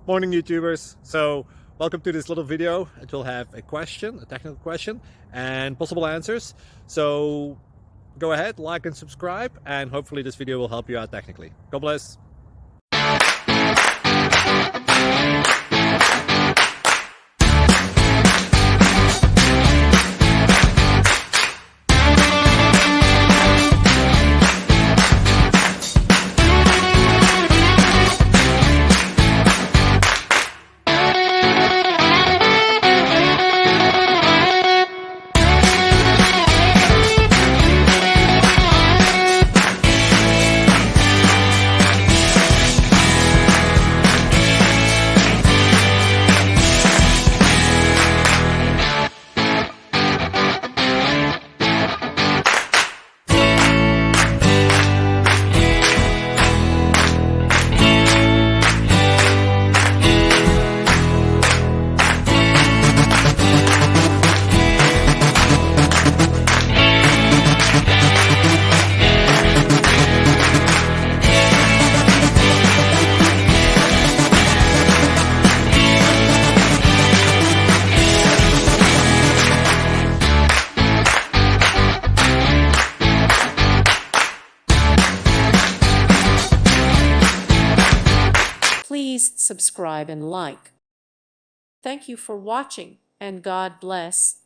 Morning YouTubers. So welcome to this little video. It will have a question, a technical question, and possible answers. So go ahead, like and subscribe, and hopefully this video will help you out technically. God bless. Please subscribe and like. Thank you for watching, and God bless.